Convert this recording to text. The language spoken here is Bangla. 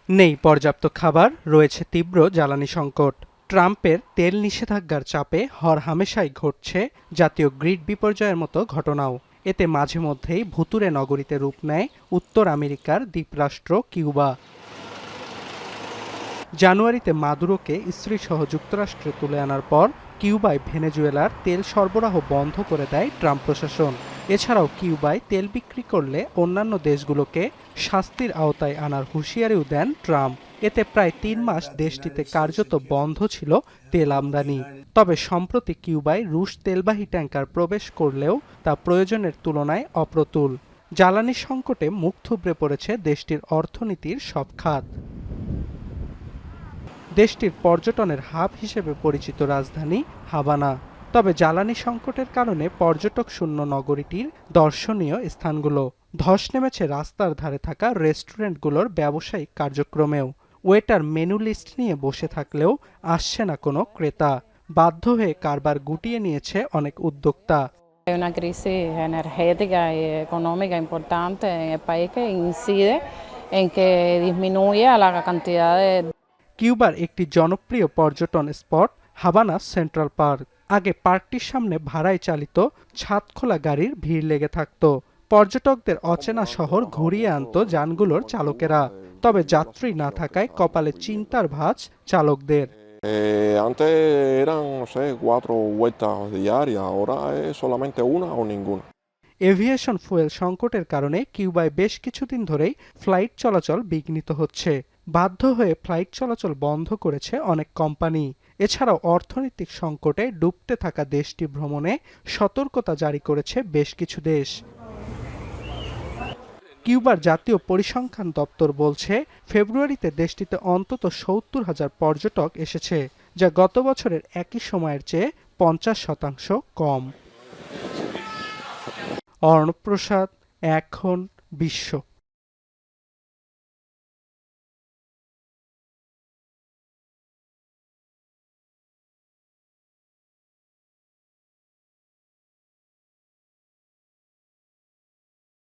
নেই পর্যাপ্ত খাবার, রয়েছে তীব্র জ্বালানি সংকট। ট্রাম্পের তেল নিষেধাজ্ঞার চাপে হরহামেশাই ঘটছে জাতীয় গ্রিড বিপর্যয়ের মতো ঘটনাও। এতে মাঝে মধ্যেই ভুতুড়ে নগরীতে রূপ নেয় উত্তর আমেরিকার দ্বীপরাষ্ট্র কিউবা। জানুয়ারিতে মাদুরোকে স্ত্রীসহ যুক্তরাষ্ট্রে তুলে আনার পর কিউবায় ভেনেজুয়েলার তেল সরবরাহ বন্ধ করে দেয় ট্রাম্প প্রশাসন। এছাড়াও কিউবায় তেল বিক্রি করলে অন্যান্য দেশগুলোকে শাস্তির আওতায় আনার হুঁশিয়ারিও দেন ট্রাম্প। এতে প্রায় ৩ মাস দেশটিতে কার্যত বন্ধ ছিল তেল আমদানি। তবে সম্প্রতি কিউবায় রুশ তেলবাহী ট্যাঙ্কার প্রবেশ করলেও তা প্রয়োজনের তুলনায় অপ্রতুল। জ্বালানি সংকটে মুখ থুবড়ে পড়েছে দেশটির অর্থনীতির সব খাত। দেশটির পর্যটনের হাব হিসেবে পরিচিত রাজধানী হাভানা। তবে জ্বালানি সংকটের কারণে পর্যটক শূন্য নগরীটির দর্শনীয় স্থানগুলো। ধস নেমেছে রাস্তার ধারে থাকা রেস্টুরেন্টগুলোর ব্যবসায়িক কার্যক্রমেও। ওয়েটার মেনু লিস্ট নিয়ে বসে থাকলেও আসছে না কোনো ক্রেতা। বাধ্য হয়ে কারবার গুটিয়ে নিয়েছে অনেক উদ্যোক্তা। È una crisi energetica y económica importante en el país que incide en que disminuye la cantidad de কিউবার একটি জনপ্রিয় পর্যটন স্পট হাভানা সেন্ট্রাল পার্ক। আগে পার্কটির সামনে ভাড়ায় চালিত ছাদখোলা গাড়ির ভিড় লেগে থাকত। পর্যটকদের অচেনা শহর ঘুরিয়ে আনত যানগুলোর চালকেরা। তবে যাত্রী না থাকায় কপালে চিন্তার ভাঁজ চালকদের। Antes eran, no sé, 4 vueltas diarias, ahora es solamente una o ninguna. Aviation fuel সংকটের কারণে কিউবায় বেশ কিছুদিন ধরেই ফ্লাইট চলাচল বিঘ্নিত হচ্ছে। বাধ্য হয়ে ফ্লাইট চলাচল বন্ধ করেছে অনেক কোম্পানি। এছাড়াও অর্থনৈতিক সংকটে ডুবতে থাকা দেশটি ভ্রমণে সতর্কতা জারি করেছে বেশ কিছু দেশ। কিউবার জাতীয় পরিসংখ্যান দপ্তর বলছে, ফেব্রুয়ারিতে দেশটিতে অন্তত ৭০,০০০ পর্যটক এসেছে, যা গত বছরের একই সময়ের চেয়ে ৫০% কম। অর্ণব প্রসাদ, এখন বিশ্ব।